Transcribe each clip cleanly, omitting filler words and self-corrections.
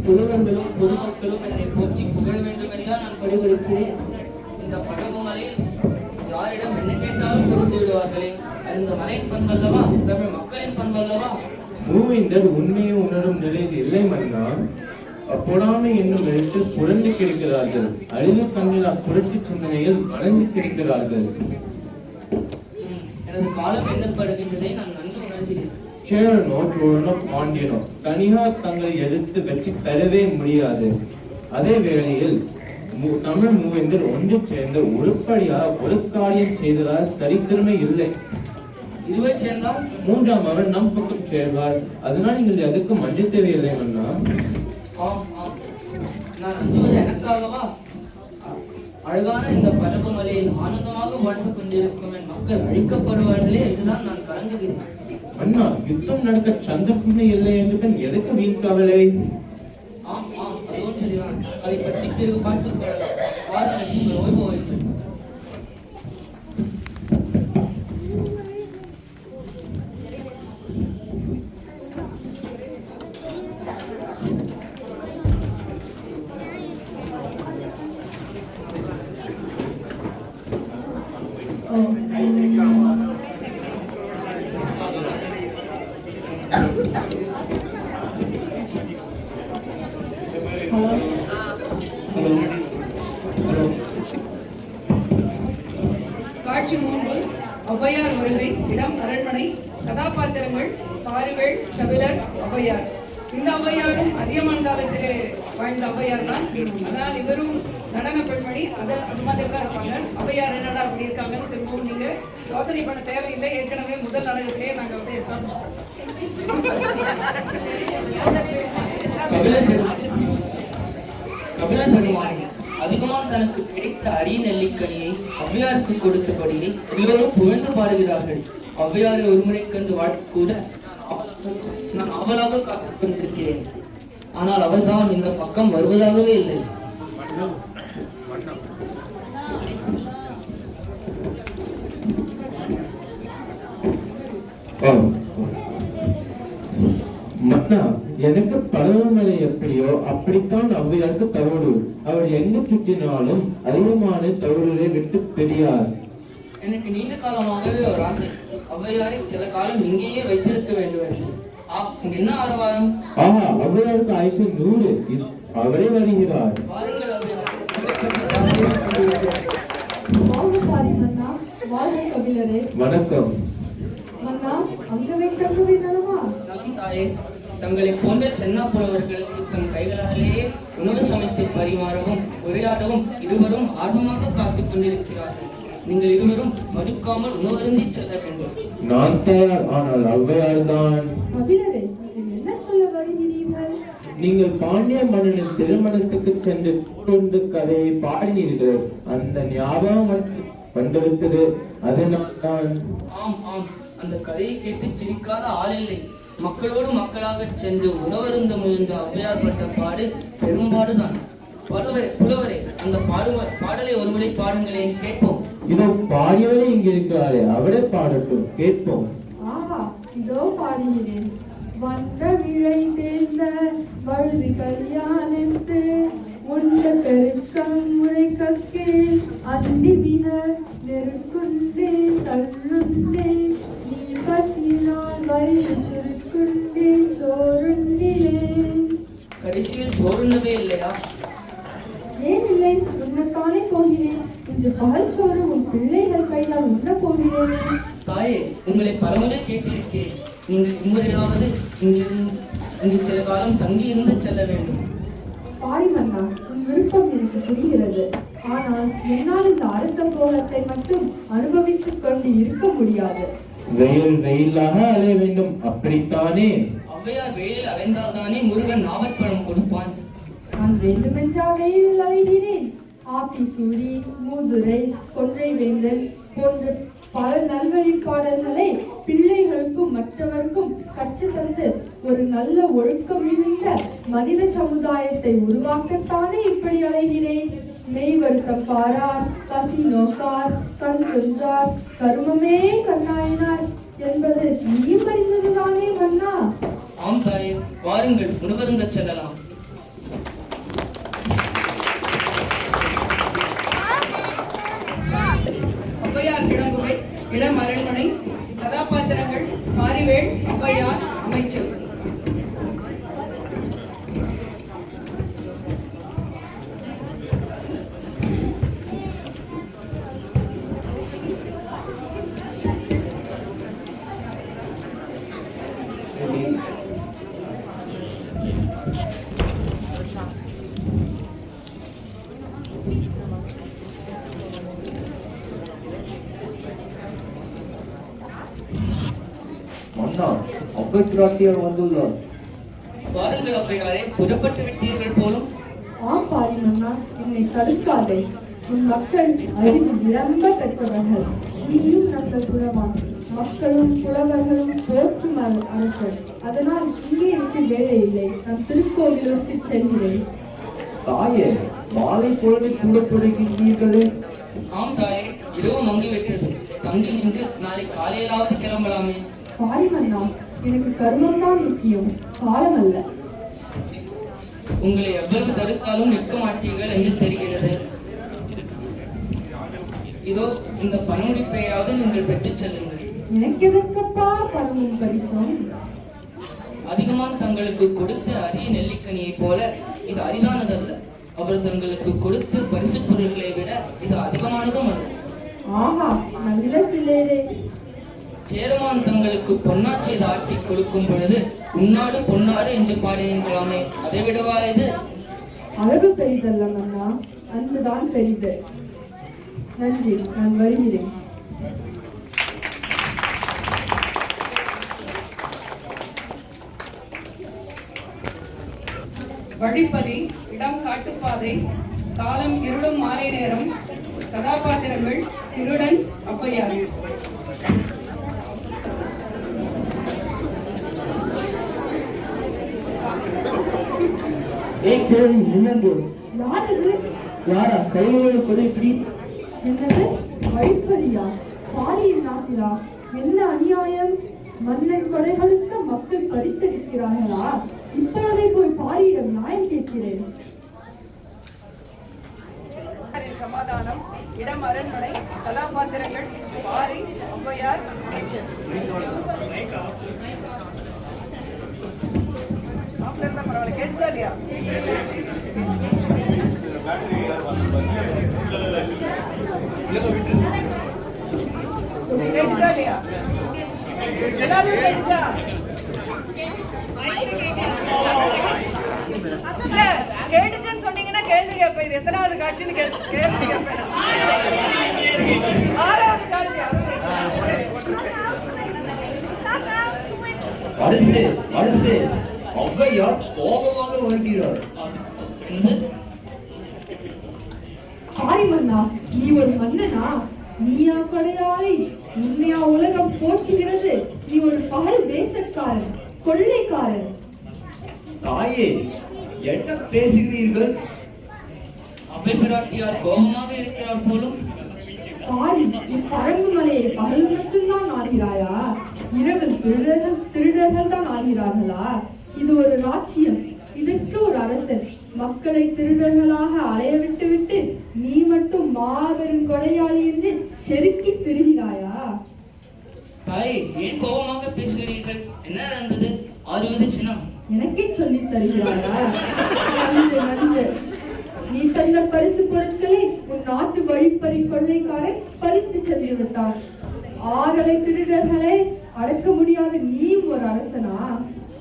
புலவர்களும் பொதுமக்களும் என்னை போற்றி புகழ வேண்டும் என்றால் நான் படிபடுக்கிறேன். இந்த படகு மலையில் யாரிடம் என்ன கேட்டாலும் கொடுத்து விடுவார்களே, அது இந்த மலையின் பண்பல்லவா, தமிழ் மக்களின் பண்பல்லவா? மூவேந்தர் உண்மையை உணரும் நிலையில் இல்லை மன்னா. அப்பொறாமை என்னும் எழுத்து புரண்டு கிடக்கிறார்கள். அழிவு கண்ணில் அப்புரட்சி சிந்தனையில் வளர்ந்து கிடக்கிறார்கள். எனது காலம் எண்ணப்படுகின்றதை நான் நன்கு உணர்கிறேன். சேரனோ சோழனோ பாண்டியனோ தனியார் தங்களை எதிர்த்து வெற்றி பெறவே முடியாது. அதே வேளையில் தமிழ் மூவேந்தர் ஒன்று சேர்ந்த உருப்படியாக ஒரு காரியம் செய்ததால் சரித்திரமே இல்லை. இருவை சேர்ந்தால் மூன்றாம் அவர் நம் பக்கம் சேர்வார். அதனால் நீங்கள் எதுக்கு மஞ்சள் தேவையில்லை மன்னா. நான் அஞ்சுவது எனக்காகவா? அழகான இந்த பரப்பு மலையில் ஆனந்தமாக வாழ்ந்து கொண்டிருக்கும் என் மக்கள் அழிக்கப்படுவார்களே, இதுதான் நான் கலங்குகிறேன். அண்ணா, யுத்தம் நடக்க சந்தர்ப்பமே இல்லை என்று எதுக்கு வீண் கவலை? ஆம் ஆம், அதுவும் சரிதான். அதை பற்றி பிறகு பார்த்துக் கொள்ளலாம். ஓய்வு ஓய்வு. காட்சி 3. ஔவையார் வருகை. இடம் அரண்மனை. கதாபாத்திரங்கள் பாரிவேள், கபிலர், ஔவையார். இந்த ஔவையாரும் அதியமான் காலத்திலே வாழ்ந்த ஔவையார் தான். அதனால் இவரும் நடன பெண்மணி, அது மாதிரி தான் இருப்பாங்க. ஔவையார் என்னடா அப்படி இருக்காங்கன்னு திரும்பவும் நீங்க யோசனை பண்ண தேவையில்லை. ஏற்கனவே முதல் நாடகத்திலேயே நாங்கள் வந்து எஸ்டாப்ளிஷ் பண்ணோம். கபிலர் பெருமானே, அதிகமாக தனக்கு கிடைத்த அரிய நெல்லிக்கனியை ஔவையாருக்கு கொடுத்தபடியே எல்லோரும் புகழ்ந்து பாடுகிறார்கள். ஔவையாரை ஒருமுறை கண்டு வாழ்க்கை கூட நான் அவளாக காத்துக் கொண்டிருக்கிறேன். ஆனால் அவள்தான் இந்த பக்கம் வருவதாகவே இல்லை. மன்னா, எனக்கு பரவமலை எப்படியோ அப்படித்தான் ஔவையாருக்கு தவறூர். அவள் எங்கு சுற்றினாலும் அதிகமான தவறூரை விட்டு தெரியார். எனக்கு நீண்ட காலமாகவே ஒரு ஆசை, ஔவையாரை சில காலம் இங்கேயே வைத்திருக்க வேண்டும் என்று. என்ன ஆரவாரம்! ஆஹா, ஔவையாருக்கு ஆயுசு 100. அவரே வருகிறார். பாருங்கள் வணக்கம் தாயே. தங்களை போன்ற சென்னா புலவர்களுக்கு தம் கைகளாலேயே உணவு சமைத்து பரிமாறவும் உரையாடவும் இருவரும் ஆர்வமாக காத்துக் கொண்டிருக்கிறார்கள். நீங்கள் இருவரும் மறுக்காமல் உணவருந்தி செல்ல வேண்டும். நான் தயார், ஆனால் ஔவையார் தான். என்ன சொல்ல வருகிறீர்கள்? நீங்கள் பாண்டிய மன்னனின் திருமணத்துக்கு சென்று கொண்டு கதையை பாடினீர்கள். அந்த ஞாபகம் வந்துவிட்டது. அதனால் தான். ஆம் ஆம், அந்த கதையை கேட்டு சிரிக்காத ஆள் இல்லை. மக்களோடு மக்களாக சென்று உணவருந்த முயன்ற ஔவையார் பட்ட பாடு பெரும்பாடுதான். புலவரே, அந்த பாடலை ஒருமுறை பாடுங்களேன், கேட்போம். இதோ பாடியவரே இங்க இருக்கிறாரே, அவரே பாடட்டும், கேட்போம். ஆஹா, இதோ பாடுகிறேன். வந்த விழை தேர்ந்த வழுதி கல்யாணத்து உண்ட பெருக்கம் முறை கக்கே அந்தி மிக நெருக்குண்டே தள்ளுண்டே நீ பசினால் வயிறு சுருக்குண்டே சோறுண்டிலேன். கடைசியில் சோறுண்ணவே இல்லையா? ஏன் இல்லை, உன்னத்தானே போகிறேன். இன்று பகல் சோறு உன் பிள்ளைகள் கையால் உண்ண போகிறேன். தாயே, உங்களை பலமுறை கேட்டிருக்கிறேன். நீங்கள் இம்முறையாவது இங்கு சில காலம் தங்கி இருந்து செல்ல வேண்டும். பாடி மன்னா, உன் விருப்பம் எனக்கு புரிகிறது. ஆனால் என்னால் இந்த அரச போகத்தை மட்டும் அனுபவித்துக் கொண்டு இருக்க முடியாது. வெயிலாக அலைய வேண்டும், அப்படித்தானே? ஔவையார் வெயிலில் அலைந்தால்தானே முருகன் நாவற்பழம் கொடுப்பான். நான் வேண்டுமென்றா வெயிலில் அலைகிறேன். ஆத்திசூடி, மூதுரை, கொன்றை வேந்தன் போன்ற பல நல்வழி பாடல்களை பிள்ளைகளுக்கும் மற்றவர்க்கும் கற்றுத்தந்து ஒரு நல்ல ஒழுக்கம் மிகுந்த மனித சமுதாயத்தை உருவாக்கத்தானே இப்படி அலைகிறேன். மெய் வருத்தம் பாரார், பசி நோக்கார், கண் துஞ்சார், கருமமே கண்ணாயினார் என்பது நீயும் அறிந்ததுதானே மன்னா? ஆம் தாயே, வாருங்கள், உணவருந்த செல்லலாம். மன்னா, அவ்வை பிராட்டியார் வந்துள்ளார். வாருங்கள் அவ்வையாரே, புறப்பட்டு விட்டீர்கள் போலும். ஆம் பாரி மன்னா, என்னை தடுக்காதே. உன் மக்கள் அறிவு நிரம்ப பெற்றவர்கள். நீயும் நல்ல புலவான். மக்களும் புலவர்களும் போற்றும் அரசர். அதனால் இங்கே எனக்கு வேலை இல்லை. நான் திருக்கோவிலூருக்கு செல்கிறேன். தாயே, மாலை பொழுது கூட தொடங்கின்றீர்களே. ஆம் தாயே, இரவு மங்கிவிட்டது. தங்கி நின்று நாளை காலையிலாவது கிளம்பலாமே. பாரி மன்னா, எனக்கு கர்மம்தான் முக்கியம், காலம் அல்ல. உங்களை எவ்வளவு தடுத்தாலும் நிற்க மாட்டீர்கள் என்று தெரிகிறது. இதோ இந்த பணமுடிப்பையாவது நீங்கள் பெற்றுச் செல்லுங்கள். எனக்கு எதற்கப்பா பணமும் பரிசும்? அதிகமான் தங்களுக்கு கொடுத்த அரிய நெல்லிக்கனியைப் போல இது அரிதானதல்ல. அவர் தங்களுக்கு கொடுத்த பரிசு பொருள்களை விட இது அதிகமானதும் அல்ல. ஆஹா, நல்ல சிலேடே. சேரமான் தங்களுக்கு பொன்னாட்சியை ஆட்டி கொடுக்கும் பொழுது உன்னாடு பொன்னாடு என்று பாடினீர்களாமே, அதை விடவா இது? அழகு பெரிதல்ல மன்னா, அன்புதான் பெரிது. நன்றி, நான் வருகிறேன். வழிப்பறி, இடம் காட்டுப்பாதை, காலம் இருளும் மாலை நேரம். கதாபாத்திரங்கள் திருடன், ஔவையார். கேள்வி நின்னங்க. யார் இது? யாரா கையோடு கொலை பிடி? என்னது வழிப்பறியா? பாரியின் நாட்டிலா? என்ன அநியாயம்! மன்னன் கொலைகளுக்கு மக்கள் பறித்தெடுக்கிறார்களா? இப்பொழுதே போய் பாரியிடம் நியாயம் கேட்கிறேன். சமாதானம், இடம் அரண்மனை. கதாபாத்திரங்கள் பாரி, ஔவையார். பரவாயில்ல, கேட்டுச்சா இல்லையா? கேட்டுச்சா இல்லையா? எல்லாரும் கேட்டுச்சா? இல்ல, கேட்டுச்சுன்னு சொன்னீங்கன்னா கேள்வி கேட்பேன். இது எத்தனாவது காட்சின்னு கேள்வி கேட்பேன். 6வது காட்சி. அரசே, அரசே, ஔவையார் கோபமாக வருகிறார். பாரி மன்னா, நீ ஒரு மன்னனா? நீயா கொடையாளி? உன்னையா உலகம் போற்றுகிறது? நீ ஒரு பகல் வேஷக்காரன், கொள்ளைக்காரன். தாயே, என்ன பேசுகிறீர்கள்? அவ்வை பிராட்டியார் கோபமாக இருக்கிறார் போலும். பாரி, நீ பழங்கு மலையை பகல் மட்டும்தான் ஆகிறாயா? இரவில் திருடர்கள் தான் ஆகிறார்களா? இது ஒரு ராஜ்யம், இதற்கு ஒரு அரசன். மக்களை திருடர்களாக அலைய விட்டு நீ மட்டும் மாபெரும் கொடையாளி என்று செருக்கி திரிகிறாயா? தாயே, ஏன் கோபமாக பேசுகிறீர்கள்? என்ன நடந்தது? 60 சின்னம் எனக்கே சொல்லி தருகிறாயா? நன்று நன்று. நீ தந்த பரிசு பொருட்களை உன் நாட்டு வழிப்பறி கொள்ளைக்காரன் பறித்து சென்று விட்டார். 6 திருடர்களை அடக்க முடியாத நீயும் ஒரு அரசனா?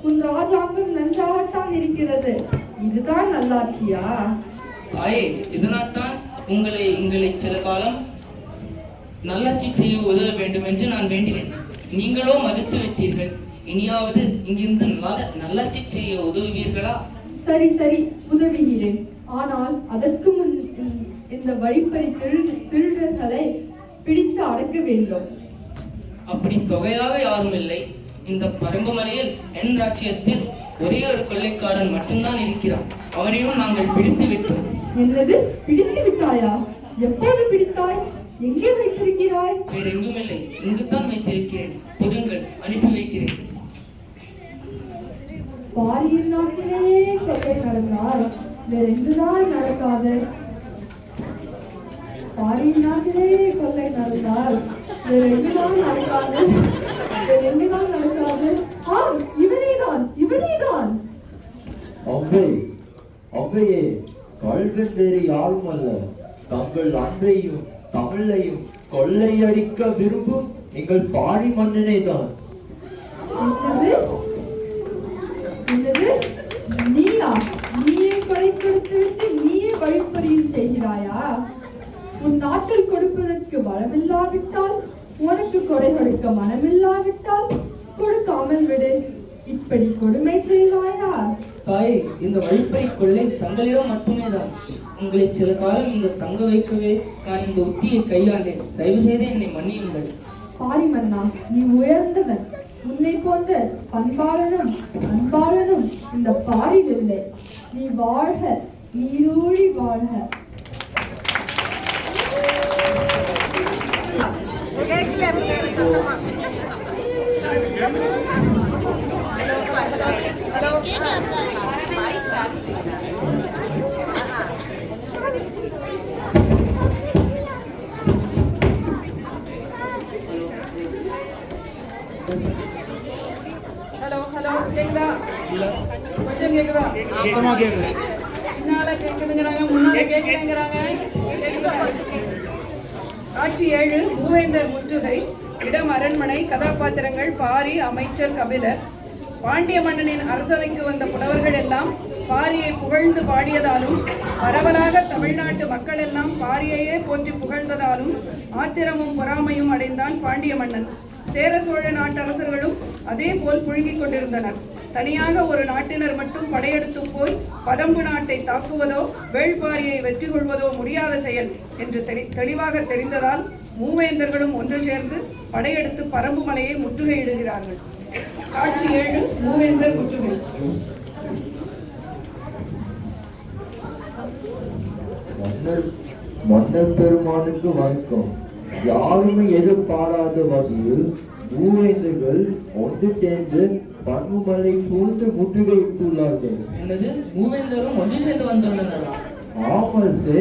உன் ராஜாங்கம் நன்றாகத்தான் இருக்கிறது. இதுதான் நல்லாட்சியா? தாயே, இதனால்தான் உங்களை சில காலம் நல்லாட்சி செய்ய உதவ வேண்டும் என்று நான் வேண்டினேன். நீங்களோ மறுத்து விட்டீர்கள். இனியாவது இங்கிருந்து நல்லாட்சி செய்ய உதவுவீர்களா? சரி சரி, உதவுகிறேன். ஆனால் அதற்கு முன் இந்த வழிப்பறி திருடர்களை பிடித்து அடக்க வேண்டும். அப்படி தொகையாக யாரும் இல்லை. இந்த பரம்புமலையில் என் ராஜ்யத்தில் ஒரே ஒரு கொள்ளைக்காரன் மட்டும்தான் இருக்கிறான். அவரையும் நாங்கள் பிடித்து விட்டோம். என்னது, பிடித்து விட்டாயா? எப்போது பிடித்தாய்? எங்கே வைத்திருக்கிறாய்? வேற எங்கும் இல்லை, இங்குதான் வைத்திருக்கிறேன். பொருங்கள், அனுப்பி வைக்கிறேன். பாரியின் நாட்டிலேயே கொள்ளை நடந்தால் வேற எங்குதான் நடக்காது? பாரியின் நாட்டிலேயே கொள்ளை நடந்தால் வேற எங்குதான் நடக்காது? வேற எங்குதான் நடக்காது? இவனேதான். ஔவையே, கள்வன் வேறு யாரும் அல்ல. தங்கள் அன்பையும் தமிழையும் கொள்ளையடிக்க விரும்பும் நீங்கள் பாடி மன்னனே தான். என்னது? நீ செய்கிறாயா? உன் நாட்டில் கொடுப்பதற்கு வளமில்லாவிட்டால், உனக்கு கொடை கொடுக்க மனமில்லாவிட்டால் கொடுக்காமல் விடு. இப்படி கொடுமை செய்யலாயா? தாயே, இந்த வழிப்பறி கொள்ளை தங்களிடம் மட்டுமே தான். உங்களை சில காலம் இங்கு தங்க வைக்கவே நான் இந்த உத்தியை கையாண்டேன். தயவு செய்து என்னை மன்னியுங்கள். பாரி மன்னா, நீ உயர்ந்தவன். உன்னை போன்ற பண்பாளனும் அன்பாளனும் இந்த பாரில் இல்லை. நீ வாழ்க, நீரூழி வாழ்க. ஹலோ ஹலோ, கேக்குதா? கொஞ்சம் கேக்குதா? பின்னால கேக்குதுங்கிறாங்க, முன்னால கேக்குதுங்கிறாங்க. கேக்குதா? காட்சி 7. மூவேந்தர் முற்றுகை. இடம் அரண்மனை. கதாபாத்திரங்கள் பாரி, அமைச்சர், கபிலர். பாண்டிய மன்னனின் அரசவைக்கு வந்த புலவர்கள் எல்லாம் பாரியை புகழ்ந்து பாடியதாலும், பரவலாக தமிழ்நாட்டு மக்கள் எல்லாம் பாரியையே போற்றி புகழ்ந்ததாலும் ஆத்திரமும் பொறாமையும் அடைந்தான் பாண்டிய மன்னன். சேர சோழ நாட்டரசர்களும் அதே போல் புழுங்கிக் கொண்டிருந்தனர். தனியாக ஒரு நாட்டினர் மட்டும் படையெடுத்து போய் பதம்பு நாட்டை தாக்குவதோ வேள்பாரியை வெற்றி கொள்வதோ முடியாத செயல் என்று தெளிவாக தெரிந்ததால் மூவேந்தர்களும் ஒன்று சேர்ந்து படையெடுத்து பரம்பு மலையை முற்றுகையிடுகிறார்கள். காட்சி 7. மூவேந்தர் முற்றுகை. மன்னர் பெருமானுக்கு வணக்கம். யாருமே எதிர்பாராத வகையில் மூவேந்தர்கள் ஒன்று சேர்ந்து பன்முமலை சூழ்ந்து முற்றுகையிட்டுள்ளார்கள். என்னது, மூவேந்தரும் ஒன்று சேர்ந்து வந்துள்ளனரா? ஆமசே,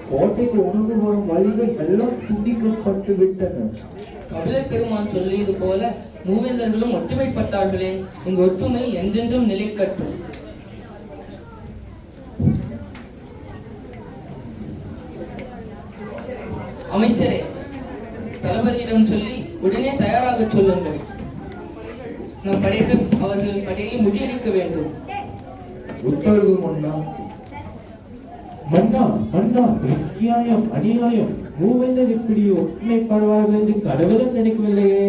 கோட்டைக்கு உணவு வரும் வழிகள் எல்லாம் துண்டிக்கப்பட்டு விட்டன. கபிலர் பெருமான் சொல்லியது போல மூவேந்தர்களும் ஒற்றுமைப்பட்டார்களே. இந்த ஒற்றுமை என்றென்றும் நிலைக்கட்டும். அமைச்சரே, தளபதியிடம் சொல்லி உடனே தயாராக சொல்லுங்கள். நம் படைகள் அவர்கள் படையை முறியடிக்க வேண்டும். உத்தரவு மன்னா. மன்னா மன்னா, அநியாயம் அநியாயம். மூவேந்தர் இப்படி ஒற்றுமைப்படுவார்கள் என்று கடவுளும் நினைக்கவில்லையே.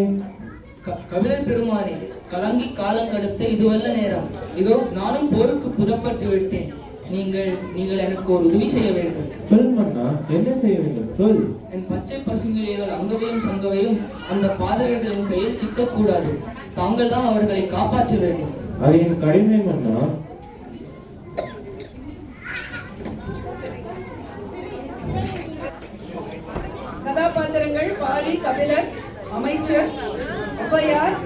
கபிலர் பெருமானே, கலங்கி காலம் கடத்த இதுவல்ல நேரம். இதோ நானும் போருக்கு புறப்பட்டு விட்டேன். நீங்கள் எனக்கு ஒரு உதவி செய்ய வேண்டும். சொல் மன்னா, என்ன செய்ய வேண்டும்? சொல். என் பச்சை பசுங்கிலிகள் அங்கவையும் சங்கவையும் அந்த பாதகர்களின் கையில் சிக்கக்கூடாது. தாங்கள் தான் அவர்களை காப்பாற்ற வேண்டும். அது என் கடமை மன்னா. கதாபாத்திரங்கள் பாரி, கபிலர், அமைச்சர், ஔவையார்,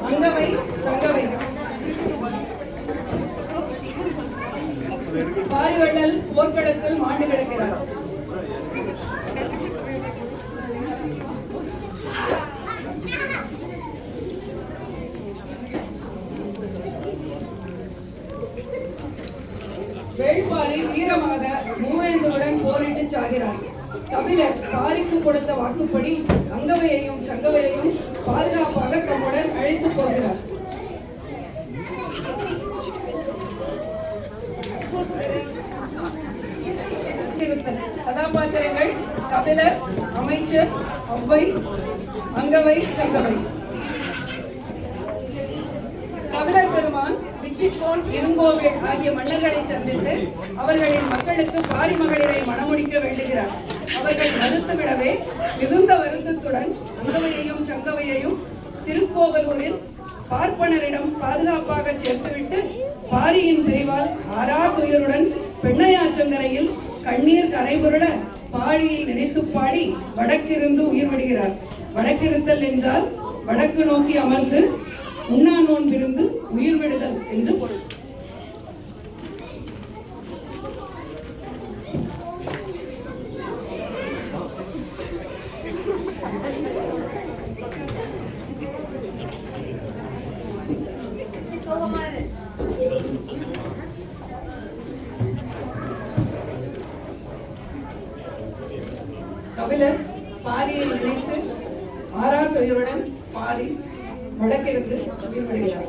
அங்கவை, சங்கவை. பாரிவள்ளல் போர்க்களத்தில் மாண்டு கிடக்கிறார். வேள்பாரி வீரமாக மூவேந்தருடன் போரிட்டு சாகிறார். கபிலர் பாரிக்கு கொடுத்த வாக்குப்படி அங்கவையையும் சங்கவையையும் பாதுகாப்பாக தம்முடன் அழைத்து போகிறார். கதாபாத்திரங்கள் கபிலர், அமைச்சர், ஔவை, அங்கவை, சங்கவை. கபிலர் பெருமான் விச்சிக்கோன், இருங்கோவேள் ஆகிய மன்னர்களை சந்தித்து அவர்களின் மக்களுக்கு பாரி மகளிரை மணமுடிக்க வேண்டுகிறார். அவர்கள் மறுத்துவிடவே மிகுந்த வருத்தத்துடன் அங்கவையையும் சங்கவையையும் திருக்கோவலூரில் பார்ப்பனரிடம் பாதுகாப்பாக சேர்த்துவிட்டு பாரியின் பிரிவால் ஆறா துயருடன் பெண்ணையாற்றங்கரையில் கண்ணீர் கரைபுரள பாழியை நினைத்து பாடி வடக்கிருந்து உயிர் விடுகிறார். வடக்கிருத்தல் என்றால் வடக்கு நோக்கி அமர்ந்து உண்ணா நோன்பிருந்து உயிர் விடுதல் என்று பொருள். கபிலர் பாரியை நினைத்து ஆறா துயருடன் பாடி வடக்கிருந்து உயிர் விடுகிறார்.